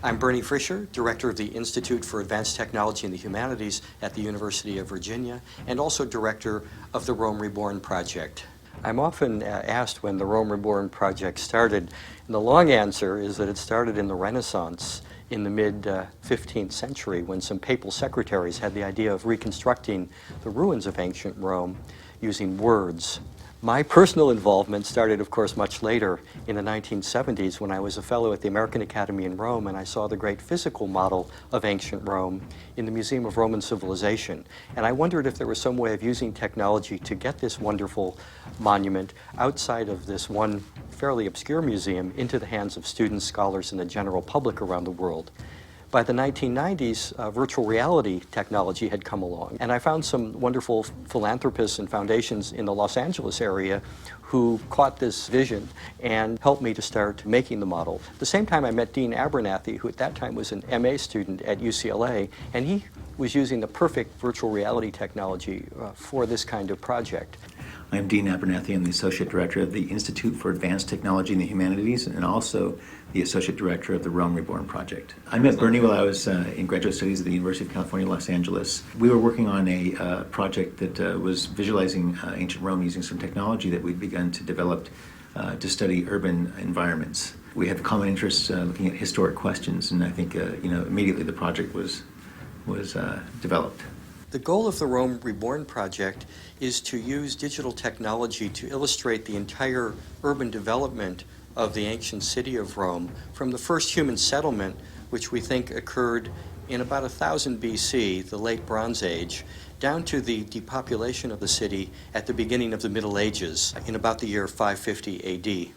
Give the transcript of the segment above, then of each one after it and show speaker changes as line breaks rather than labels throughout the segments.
I'm Bernie Fisher, Director of the Institute for Advanced Technology and the Humanities at the University of Virginia, and also Director of the Rome Reborn project. I'm often asked when the Rome Reborn project started, and the long answer is that it started in the Renaissance in the mid-15th century when some papal secretaries had the idea of reconstructing the ruins of ancient Rome using words. My personal involvement started, of course, much later in the 1970s when I was a fellow at the American Academy in Rome and I saw the great physical model of ancient Rome in the Museum of Roman Civilization. And I wondered if there was some way of using technology to get this wonderful monument outside of this one fairly obscure museum into the hands of students, scholars, and the general public around the world. By the 1990s, virtual reality technology had come along, and I found some wonderful philanthropists and foundations in the Los Angeles area who caught this vision and helped me to start making the model. At the same time, I met Dean Abernathy, who at that time was an MA student at UCLA, and he was using the perfect virtual reality technology for this kind of project.
I'm Dean Abernathy. I'm the Associate Director of the Institute for Advanced Technology and the Humanities and also the Associate Director of the Rome Reborn project. I met Bernie while I was in graduate studies at the University of California, Los Angeles. We were working on a project that was visualizing ancient Rome using some technology that we'd begun to develop to study urban environments. We had common interests looking at historic questions, and I think immediately the project was developed.
The goal of the Rome Reborn project is to use digital technology to illustrate the entire urban development of the ancient city of Rome, from the first human settlement, which we think occurred in about 1000 BC, the late Bronze Age, down to the depopulation of the city at the beginning of the Middle Ages, in about the year 550 AD.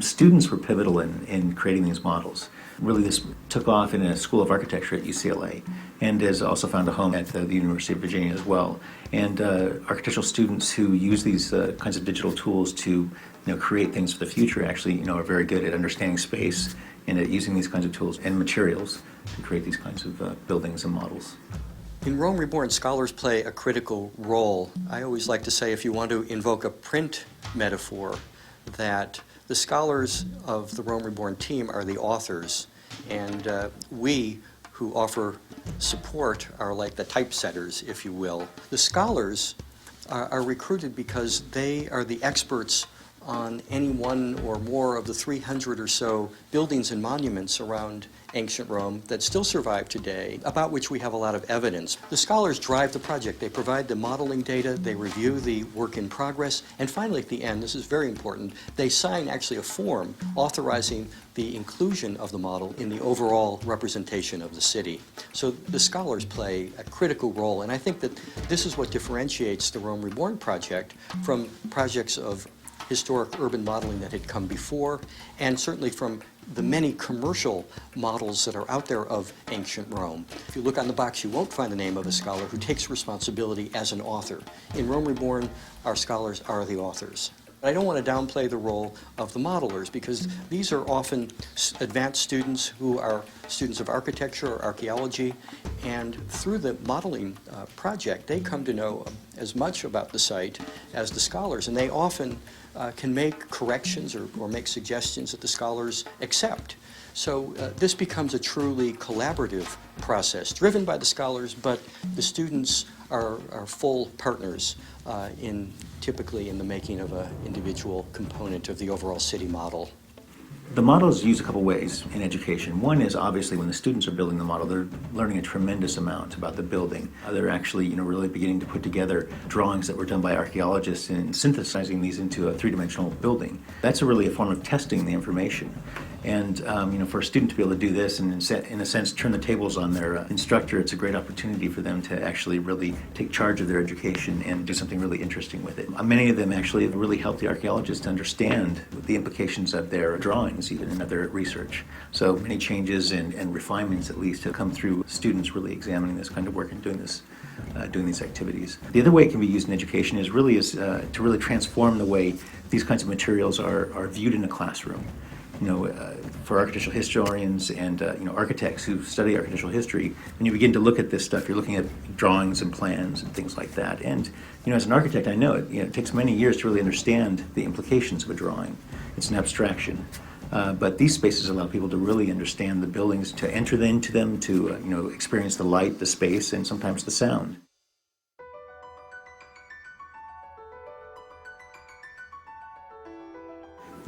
Students were pivotal in creating these models. Really, this took off in a School of Architecture at UCLA and has also found a home at the University of Virginia as well. And architectural students who use these kinds of digital tools to create things for the future actually are very good at understanding space and at using these kinds of tools and materials to create these kinds of buildings and models.
In Rome Reborn, scholars play a critical role. I always like to say, if you want to invoke a print metaphor, that the scholars of the Rome Reborn team are the authors, and we who offer support are like the typesetters, if you will. The scholars are recruited because they are the experts on any one or more of the 300 or so buildings and monuments around ancient Rome that still survive today, about which we have a lot of evidence. The scholars drive the project. They provide the modeling data, they review the work in progress, and finally at the end, this is very important, they sign actually a form authorizing the inclusion of the model in the overall representation of the city. So the scholars play a critical role, and I think that this is what differentiates the Rome Reborn project from projects of historic urban modeling that had come before, and certainly from the many commercial models that are out there of ancient Rome. If you look on the box, you won't find the name of a scholar who takes responsibility as an author. In Rome Reborn, our scholars are the authors. I don't want to downplay the role of the modelers, because these are often advanced students who are students of architecture or archaeology, and through the modeling project, they come to know as much about the site as the scholars, and they often can make corrections or make suggestions that the scholars accept. So this becomes a truly collaborative process, driven by the scholars, but the students are full partners typically in the making of an individual component of the overall city model.
The model is used a couple ways in education. One is obviously when the students are building the model, they're learning a tremendous amount about the building. They're actually really beginning to put together drawings that were done by archaeologists and synthesizing these into a three-dimensional building. That's really a form of testing the information. And for a student to be able to do this and in a sense turn the tables on their instructor, it's a great opportunity for them to actually really take charge of their education and do something really interesting with it. Many of them actually really help the archaeologists to understand the implications of their drawings, even in their research. So many changes and refinements at least have come through students really examining this kind of work and doing these activities. The other way it can be used in education is to really transform the way these kinds of materials are viewed in a classroom. For architectural historians and architects who study architectural history, when you begin to look at this stuff, you're looking at drawings and plans and things like that. And as an architect, I know it takes many years to really understand the implications of a drawing. It's an abstraction. But these spaces allow people to really understand the buildings, to enter into them, to experience the light, the space, and sometimes the sound.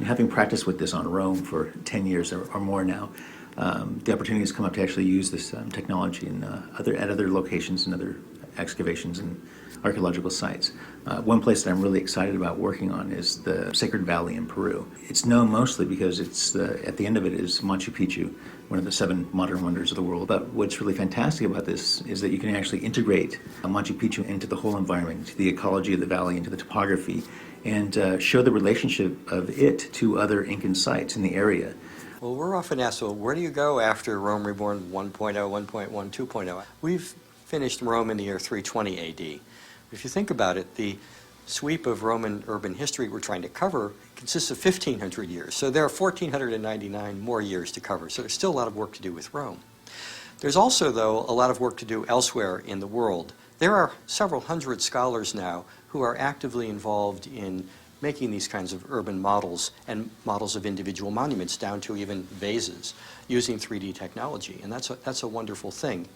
Having practiced with this on Rome for 10 years or more now, the opportunity has come up to actually use this technology at other locations and other excavations and archaeological sites. One place that I'm really excited about working on is the Sacred Valley in Peru. It's known mostly because at the end of it is Machu Picchu, one of the 7 modern wonders of the world. But what's really fantastic about this is that you can actually integrate Machu Picchu into the whole environment, into the ecology of the valley, into the topography, and show the relationship of it to other Incan sites in the area.
Well, we're often asked, well, where do you go after Rome Reborn 1.0, 1.1, 2.0? We've finished Rome in the year 320 AD. If you think about it, the sweep of Roman urban history we're trying to cover consists of 1,500 years. So there are 1,499 more years to cover. So there's still a lot of work to do with Rome. There's also, though, a lot of work to do elsewhere in the world. There are several hundred scholars now who are actively involved in making these kinds of urban models and models of individual monuments down to even vases using 3D technology. And that's a wonderful thing.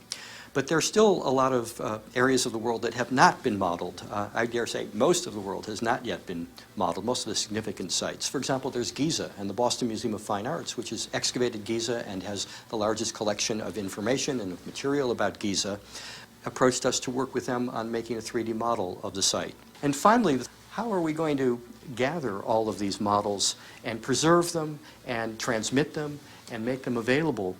But there's still a lot of areas of the world that have not been modeled. I dare say most of the world has not yet been modeled, most of the significant sites. For example, there's Giza and the Boston Museum of Fine Arts, which has excavated Giza and has the largest collection of information and of material about Giza, approached us to work with them on making a 3D model of the site. And finally, how are we going to gather all of these models and preserve them and transmit them and make them available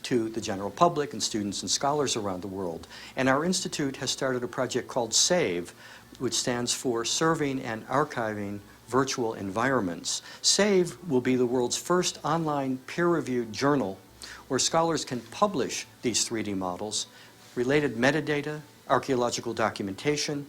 to the general public and students and scholars around the world? And our institute has started a project called SAVE, which stands for Serving and Archiving Virtual Environments. SAVE will be the world's first online peer-reviewed journal where scholars can publish these 3D models, related metadata, archaeological documentation,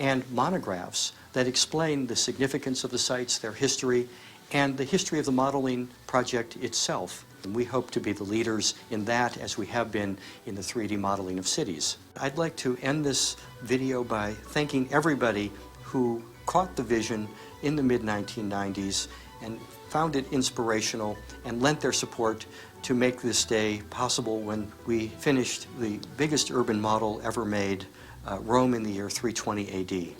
and monographs that explain the significance of the sites, their history, and the history of the modeling project itself. And we hope to be the leaders in that as we have been in the 3D modeling of cities. I'd like to end this video by thanking everybody who caught the vision in the mid-1990s and found it inspirational and lent their support to make this day possible when we finished the biggest urban model ever made, Rome in the year 320 AD.